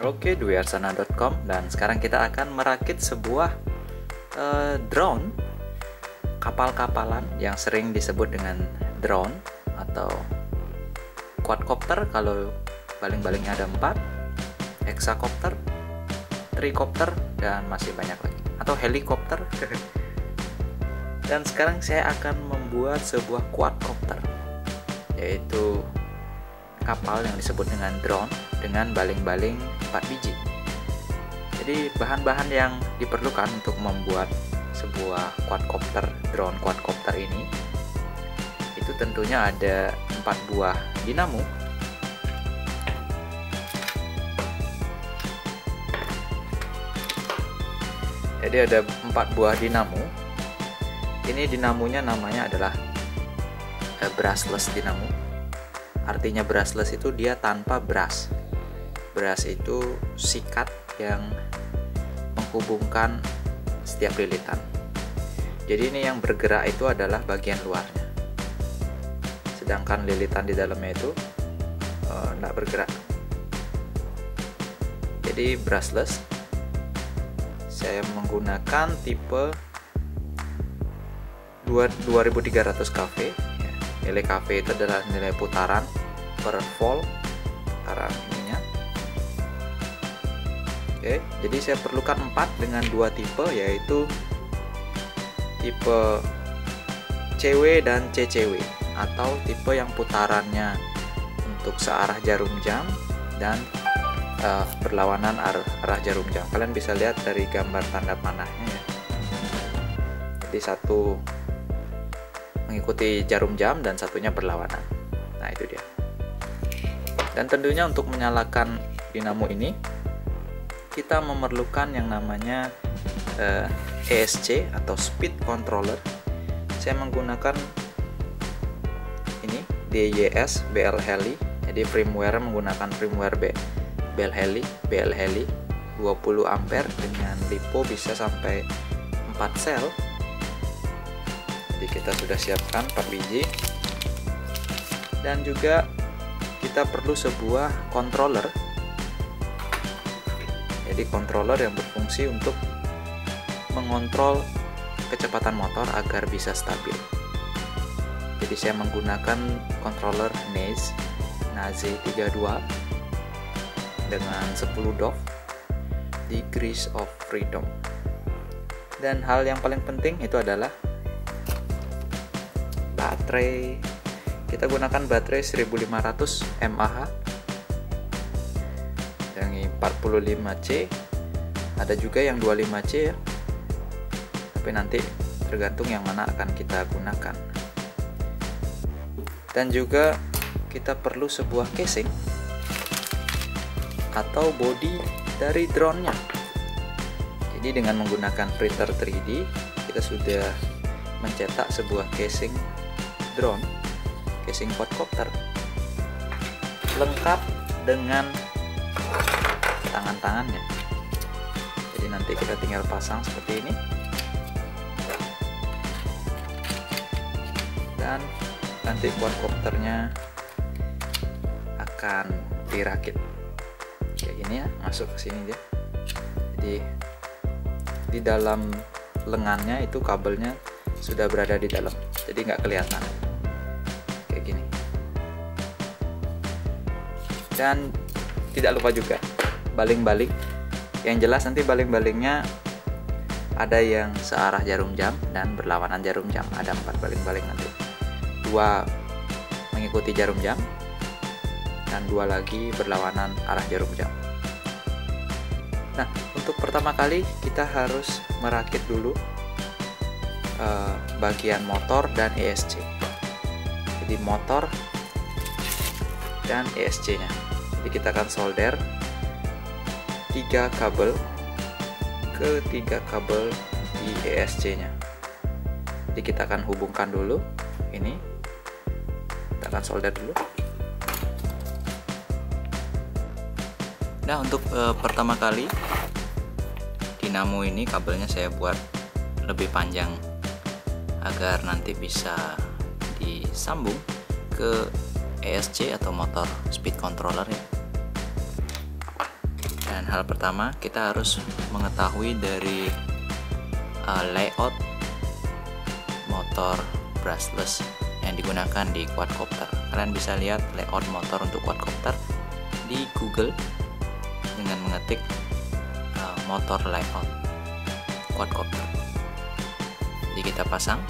Oke, dwiarsana.com, dan sekarang kita akan merakit sebuah drone, kapal-kapalan yang sering disebut dengan drone atau quadcopter kalau baling-balingnya ada 4, hexacopter, tricopter, dan masih banyak lagi, atau helikopter. Dan sekarang saya akan membuat sebuah quadcopter, yaitu kapal yang disebut dengan drone dengan baling-baling 4 biji. Jadi bahan-bahan yang diperlukan untuk membuat sebuah quadcopter, drone quadcopter ini, itu tentunya ada 4 buah dinamo, jadi ada 4 buah dinamo. Ini dinamonya namanya adalah brushless dinamo. Artinya brushless itu dia tanpa brush. Brush itu sikat yang menghubungkan setiap lilitan. Jadi ini yang bergerak itu adalah bagian luarnya, sedangkan lilitan di dalamnya itu tidak bergerak. Jadi brushless. Saya menggunakan tipe 2300 kV. Nilai kV itu adalah nilai putaran per volt, putaran ininya. Oke, jadi saya perlukan 4 dengan 2 tipe, yaitu tipe CW dan CCW, atau tipe yang putarannya untuk searah jarum jam dan berlawanan arah jarum jam. Kalian bisa lihat dari gambar tanda panahnya ya. Jadi satu mengikuti jarum jam dan satunya berlawanan. Nah, itu dia. Dan tentunya untuk menyalakan dinamo ini kita memerlukan yang namanya ESC atau speed controller. Saya menggunakan ini DYS BL Heli. Jadi firmware menggunakan firmware BL Heli 20 ampere dengan LiPo bisa sampai 4 sel. Jadi kita sudah siapkan 4 biji, dan juga kita perlu sebuah controller. Jadi controller yang berfungsi untuk mengontrol kecepatan motor agar bisa stabil. Jadi saya menggunakan controller Naze 32 dengan 10 dov, degrees of freedom. Dan hal yang paling penting itu adalah baterai. Kita gunakan baterai 1500 mAh yang 45C, ada juga yang 25C ya, tapi nanti tergantung yang mana akan kita gunakan. Dan juga kita perlu sebuah casing atau body dari drone-nya. Jadi dengan menggunakan printer 3D kita sudah mencetak sebuah casing drone, casing quadcopter, lengkap dengan tangan-tangannya. Jadi nanti kita tinggal pasang seperti ini, dan nanti quadcopternya akan dirakit kayak gini ya, masuk ke sini dia. Jadi di dalam lengannya itu kabelnya sudah berada di dalam, jadi nggak kelihatan kayak gini. Dan tidak lupa juga baling-baling. Yang jelas nanti baling-balingnya ada yang searah jarum jam dan berlawanan jarum jam. Ada 4 baling-baling nanti, 2 mengikuti jarum jam dan 2 lagi berlawanan arah jarum jam. Nah, untuk pertama kali kita harus merakit dulu bagian motor dan ESC. Jadi motor dan ESC nya. Jadi kita akan solder 3 kabel ke 3 kabel di ESC nya. Jadi kita akan hubungkan dulu ini, kita akan solder dulu. Nah, untuk pertama kali dinamo ini kabelnya saya buat lebih panjang agar nanti bisa disambung ke ESC atau motor speed controller ya. Dan Dan hal pertama, kita harus mengetahui dari layout motor brushless yang digunakan di quadcopter. Kalian bisa lihat layout motor untuk quadcopter di Google dengan mengetik motor layout quadcopter. Jadi kita pasang,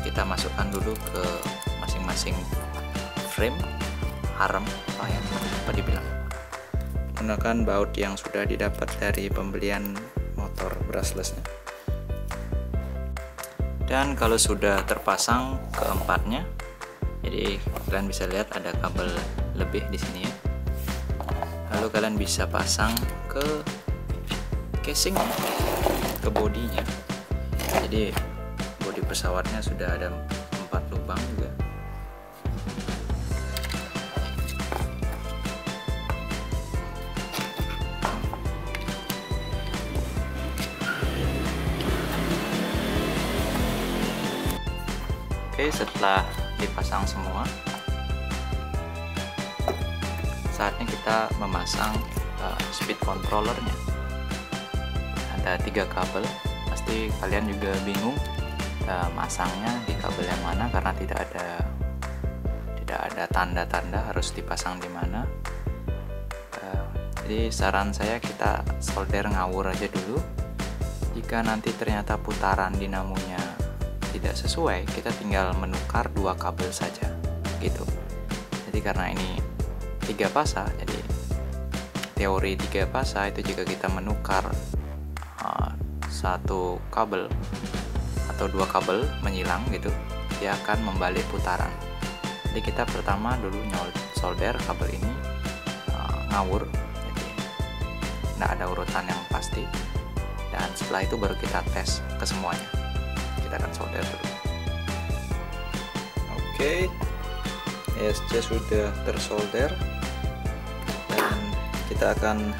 kita masukkan dulu ke masing-masing frame, arm, apa dibilang, menggunakan baut yang sudah didapat dari pembelian motor brushlessnya. Dan kalau sudah terpasang keempatnya, jadi kalian bisa lihat ada kabel lebih di sini ya. Lalu kalian bisa pasang ke casing, ke bodinya. Jadi bodi pesawatnya sudah ada 4 lubang juga. Oke, setelah dipasang semua, saatnya kita memasang speed controllernya. Ada 3 kabel, pasti kalian juga bingung masangnya di kabel yang mana karena tidak ada tanda-tanda harus dipasang di mana. Jadi saran saya kita solder ngawur aja dulu. Jika nanti ternyata putaran dinamonya tidak sesuai, kita tinggal menukar 2 kabel saja gitu. Jadi karena ini 3 pasah, jadi teori 3 pasah itu jika kita menukar 1 kabel atau 2 kabel menyilang gitu, dia akan membalik putaran. Jadi kita pertama dulu solder kabel ini ngawur, jadi tidak ada urutan yang pasti, dan setelah itu baru kita tes ke semuanya. Kita akan solder dulu. Oke, ESC sudah tersolder, dan kita akan,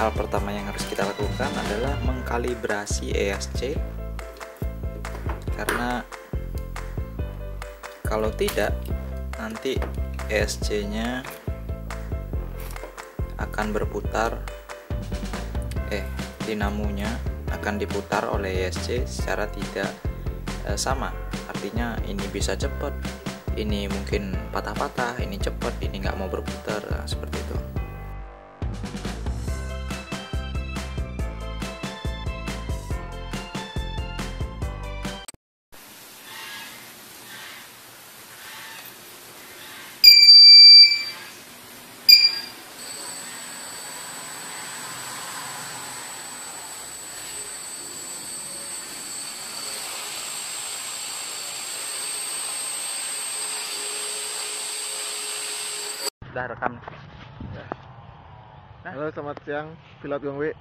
hal pertama yang harus kita lakukan adalah mengkalibrasi ESC, karena kalau tidak nanti ESC nya akan berputar, dinamonya akan diputar oleh ESC secara tidak sama. Artinya ini bisa cepat, ini mungkin patah-patah, ini cepat, ini nggak mau berputar, seperti itu. Sudah rekam. Nah. Halo, selamat siang, pilot Gongwe.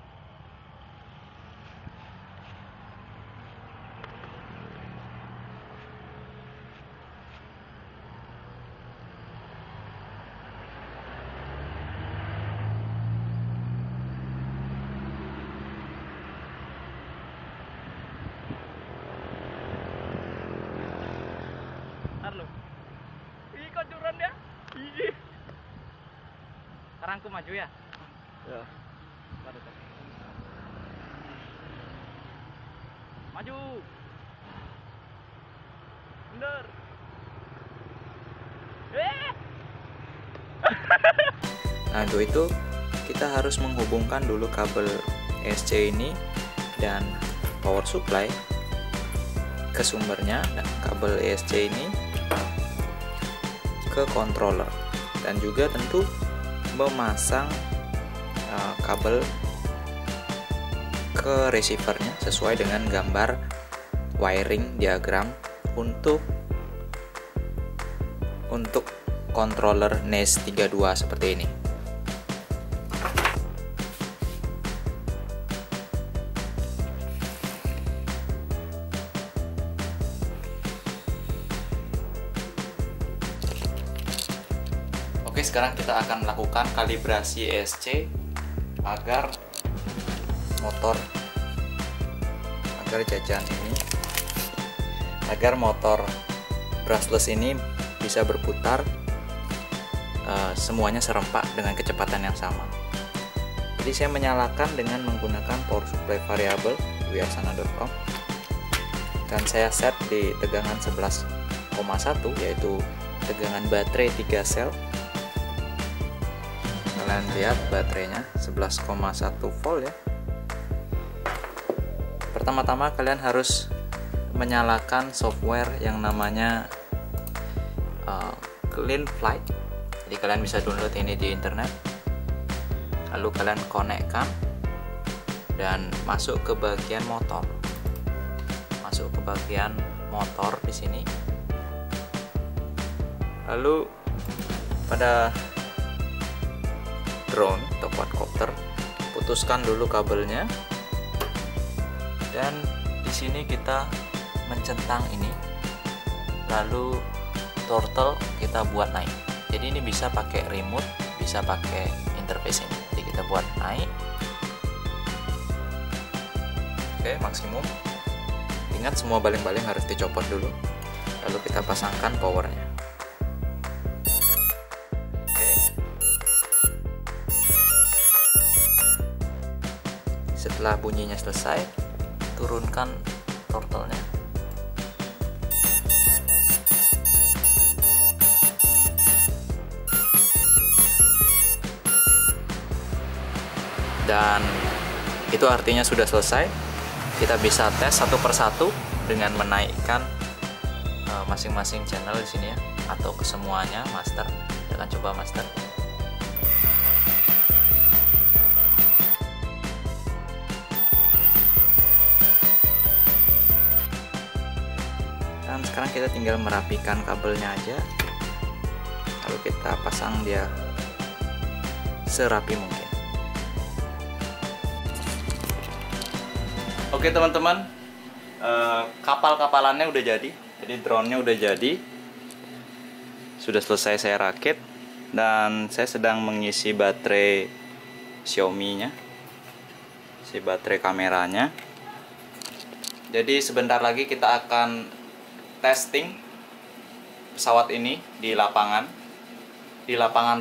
Halo. Ih, kok curang ya? Ih. Sekarang aku maju ya? Ya. Maju. Mundur. Nah, untuk itu kita harus menghubungkan dulu kabel ESC ini dan power supply ke sumbernya, dan kabel ESC ini ke controller, dan juga tentu memasang kabel ke receivernya sesuai dengan gambar wiring diagram untuk controller NAS 32 seperti ini. Oke, sekarang kita akan melakukan kalibrasi ESC agar motor brushless ini bisa berputar semuanya serempak dengan kecepatan yang sama. Jadi saya menyalakan dengan menggunakan power supply variabel wiarsana.com, dan saya set di tegangan 11,1, yaitu tegangan baterai 3 sel. Kalian lihat baterainya 11,1 volt ya. Pertama-tama kalian harus menyalakan software yang namanya CleanFlight. Jadi kalian bisa download ini di internet, lalu kalian konekkan dan masuk ke bagian motor. Masuk ke bagian motor di sini. Lalu pada drone atau quadcopter, putuskan dulu kabelnya, dan di sini kita mencentang ini, lalu throttle kita buat naik. Jadi ini bisa pakai remote, bisa pakai interface ini. Jadi kita buat naik. Oke, maksimum. Ingat semua baling-baling harus dicopot dulu. Lalu kita pasangkan powernya. Oke. Setelah bunyinya selesai, turunkan throttle-nya. Dan itu artinya sudah selesai. Kita bisa tes satu persatu dengan menaikkan masing-masing channel di sini ya, atau kesemuanya master. Kita akan coba master. Dan sekarang kita tinggal merapikan kabelnya aja, lalu kita pasang dia serapi mungkin. Oke teman-teman, kapal-kapalannya udah jadi drone-nya udah jadi, sudah selesai saya rakit, dan saya sedang mengisi baterai Xiaomi-nya, si baterai kameranya. Jadi sebentar lagi kita akan testing pesawat ini di lapangan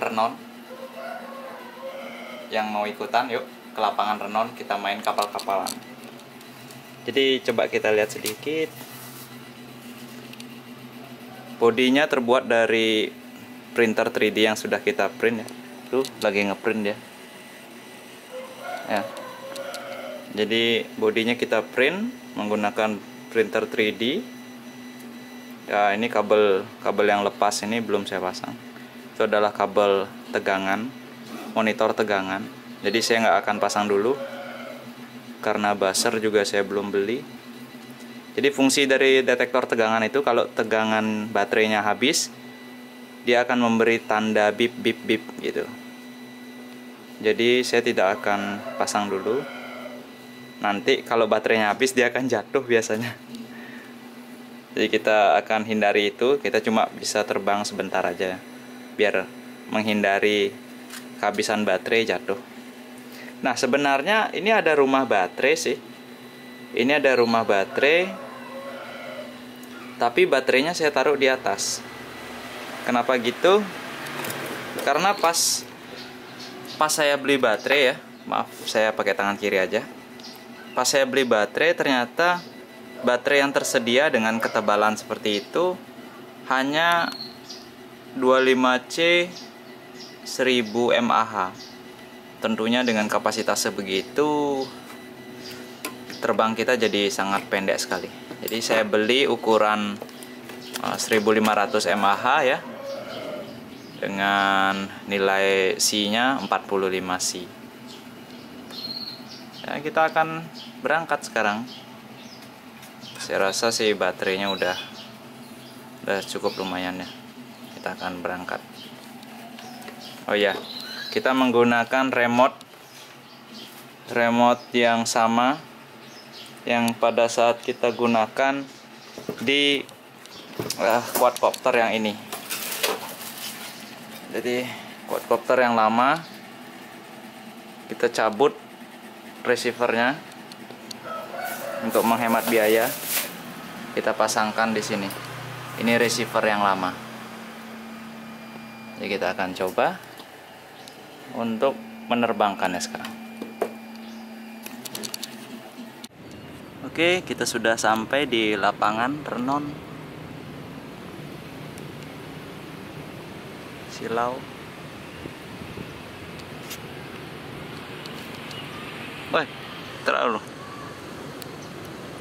Renon. Yang mau ikutan, yuk ke lapangan Renon, kita main kapal-kapalan. Jadi coba kita lihat sedikit. Bodinya terbuat dari printer 3D yang sudah kita print ya. Tuh lagi ngeprint ya. Jadi bodinya kita print menggunakan printer 3D. Ya, ini kabel yang lepas ini belum saya pasang. Itu adalah kabel tegangan, monitor tegangan. Jadi saya nggak akan pasang dulu, karena buzzer juga saya belum beli. Jadi fungsi dari detektor tegangan itu, kalau tegangan baterainya habis, dia akan memberi tanda bip bip bip gitu. Jadi saya tidak akan pasang dulu. Nanti kalau baterainya habis dia akan jatuh biasanya. Jadi kita akan hindari itu. Kita cuma bisa terbang sebentar aja, biar menghindari kehabisan baterai jatuh. Nah sebenarnya ini ada rumah baterai sih. Ini ada rumah baterai, tapi baterainya saya taruh di atas. Kenapa gitu? Karena pas saya beli baterai ya, maaf saya pakai tangan kiri aja. Pas saya beli baterai, ternyata baterai yang tersedia dengan ketebalan seperti itu hanya 25C 1000 mAh. Tentunya dengan kapasitas sebegitu, terbang kita jadi sangat pendek sekali. Jadi saya beli ukuran 1500 mAh ya, dengan nilai C-nya 45C. Ya, kita akan berangkat sekarang. Saya rasa sih baterainya udah cukup lumayan ya. Kita akan berangkat. Oh ya, kita menggunakan remote yang sama yang pada saat kita gunakan di quadcopter yang ini. Jadi quadcopter yang lama kita cabut receivernya untuk menghemat biaya. Kita pasangkan di sini. Ini receiver yang lama. Jadi kita akan coba untuk menerbangkannya sekarang. Oke, kita sudah sampai di lapangan Renon Silau. Woi, terlalu.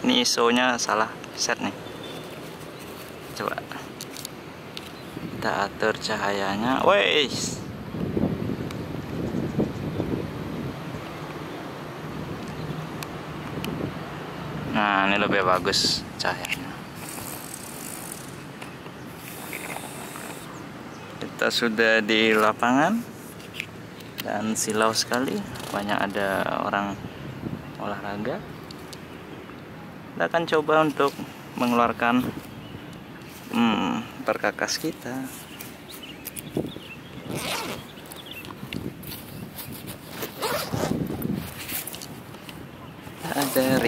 Ini ISO-nya salah set nih. Coba kita atur cahayanya. Woi. Nah, ini lebih bagus cahayanya. Kita sudah di lapangan dan silau sekali, banyak ada orang olahraga. Kita akan coba untuk mengeluarkan perkakas kita. Ada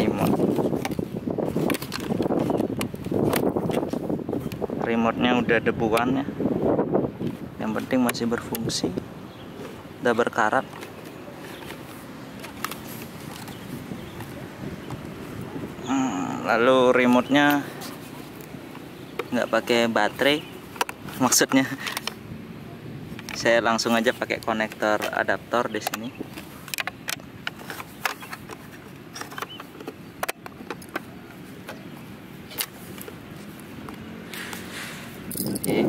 remote-nya udah debuan ya. Yang penting masih berfungsi, udah berkarat. Lalu remote-nya nggak pakai baterai, maksudnya saya langsung aja pakai konektor adaptor di sini. Oke.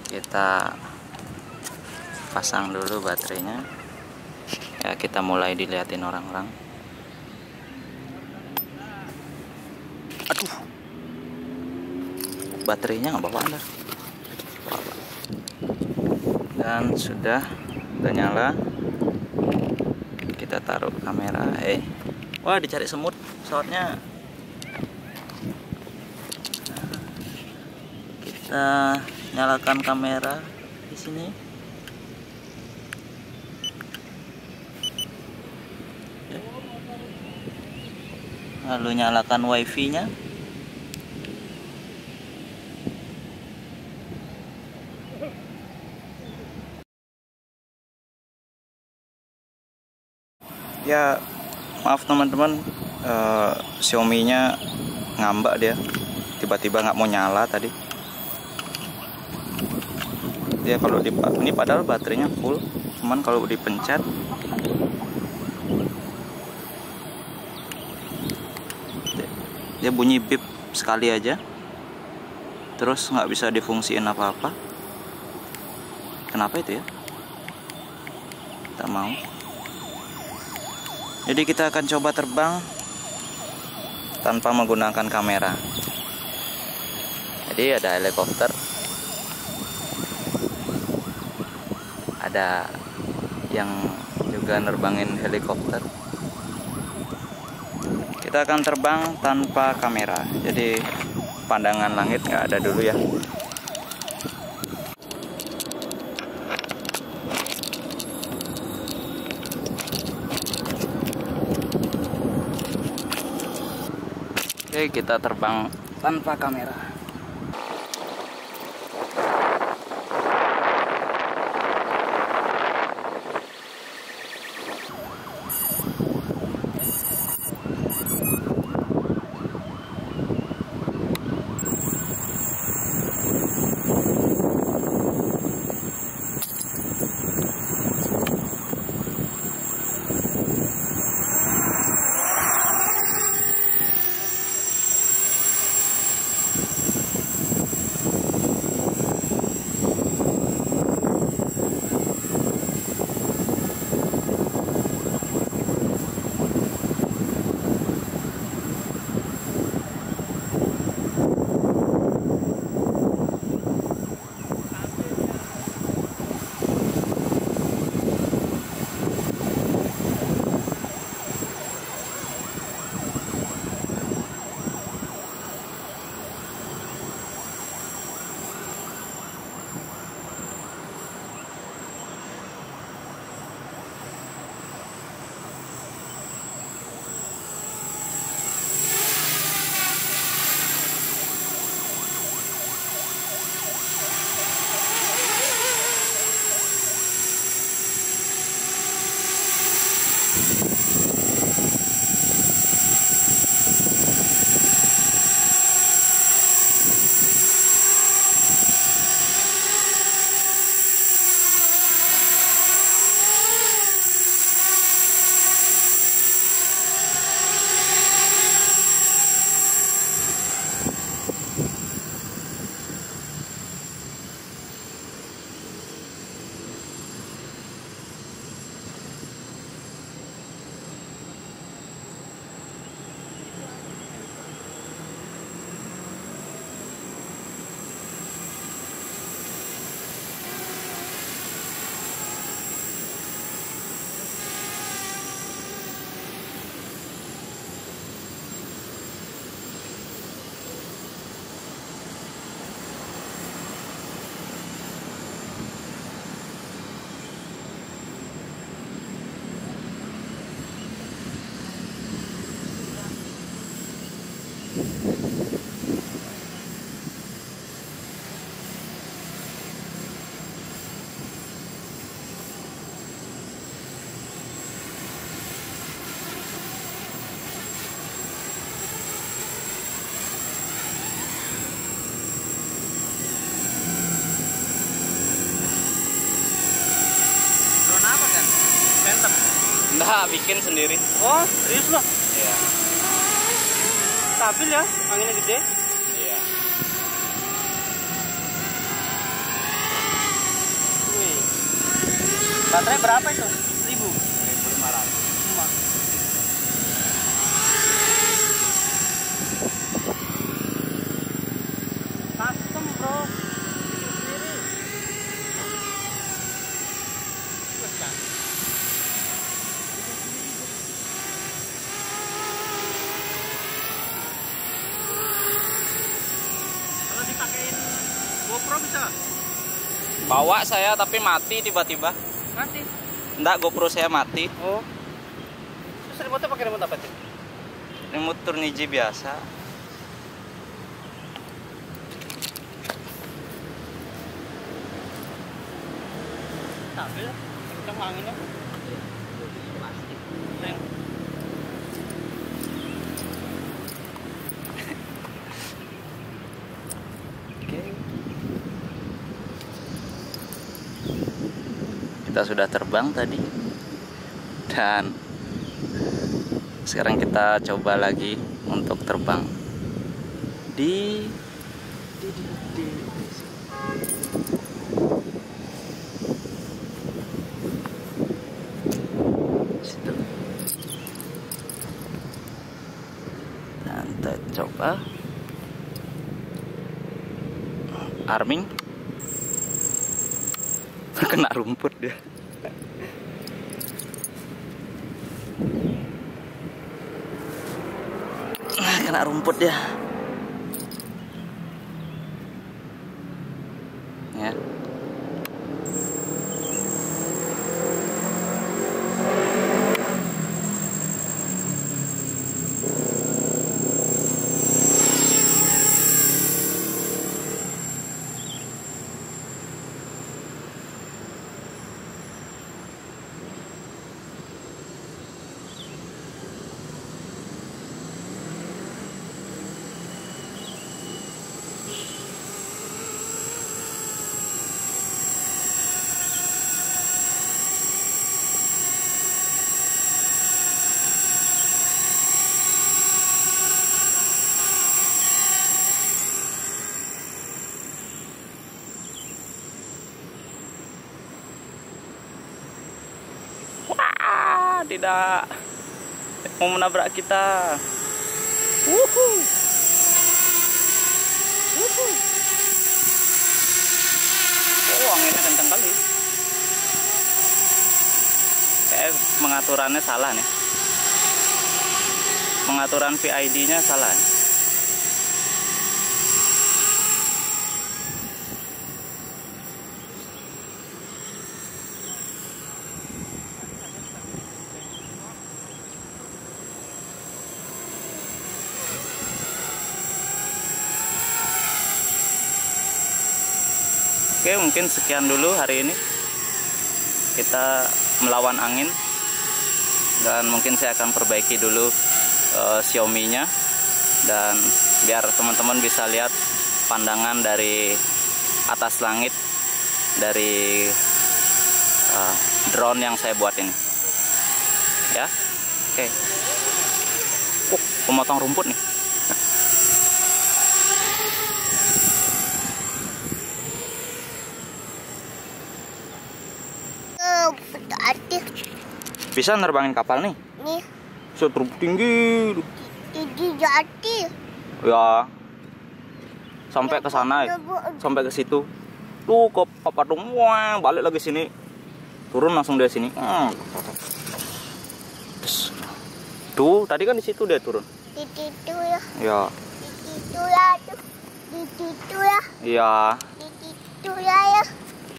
Kita pasang dulu baterainya. Ya, kita mulai dilihatin orang-orang. Aduh, baterainya nggak bawa Anda. Dan sudah nyala. Kita taruh kamera. Wah, dicari semut pesawatnya. Kita nyalakan kamera di sini. Lalu nyalakan wifi-nya. Ya, maaf teman-teman, Xiaomi-nya ngambak dia. Tiba-tiba nggak mau nyala tadi. Dia kalau ini padahal baterainya full, cuman kalau dipencet dia bunyi bip sekali aja, terus nggak bisa difungsiin apa-apa. Kenapa itu ya? Tak mau. Jadi kita akan coba terbang tanpa menggunakan kamera. Jadi ada helikopter, ada yang juga nerbangin helikopter. Kita akan terbang tanpa kamera, jadi pandangan langit nggak ada dulu ya. Oke, kita terbang tanpa kamera. Drone apa kan? Phantom. Enggak, bikin sendiri. Oh, serius loh? Iya. Stabil ya, anginnya gede. Iya. Wih. Baterai berapa itu? 1000. 1500. Cuma. Custom bro. Bikin sendiri. Bagus kan? Kalau dipakein GoPro bisa? Bawa saya tapi mati tiba-tiba. Mati. Enggak, GoPro saya mati. Oh. Terus remote pakai remote apa tuh? Remote Turniji biasa. Stabil, kencang anginnya. Plastik. Neng. Oke. Kita sudah terbang tadi. Dan sekarang kita coba lagi untuk terbang di situ. Dan kita coba arming. Kena rumput dia. Kena rumput dia. Ya. Wah, tidak mau menabrak kita. Wuhu. Wuhu. Oh, anginnya kencang kali. Kayak pengaturannya salah nih. Pengaturan VID-nya salah. Oke, mungkin sekian dulu hari ini. Kita melawan angin. Dan mungkin saya akan perbaiki dulu Xiaomi-nya. Dan biar teman-teman bisa lihat pandangan dari atas langit dari drone yang saya buat ini. Ya, oke. Pemotong rumput nih. Bisa nerbangin kapal nih? Nih, Terlalu tinggi. tinggi jati. Ya. Sampai ke sana ya. Sampai ke situ. Tuh ke papatung. Wah, balik lagi sini. Turun langsung dari sini. Tuh, tadi kan di situ dia turun. Di situ ya. Ya. Di situ ya tuh. Di situ ya. Iya. Di situ ya ya.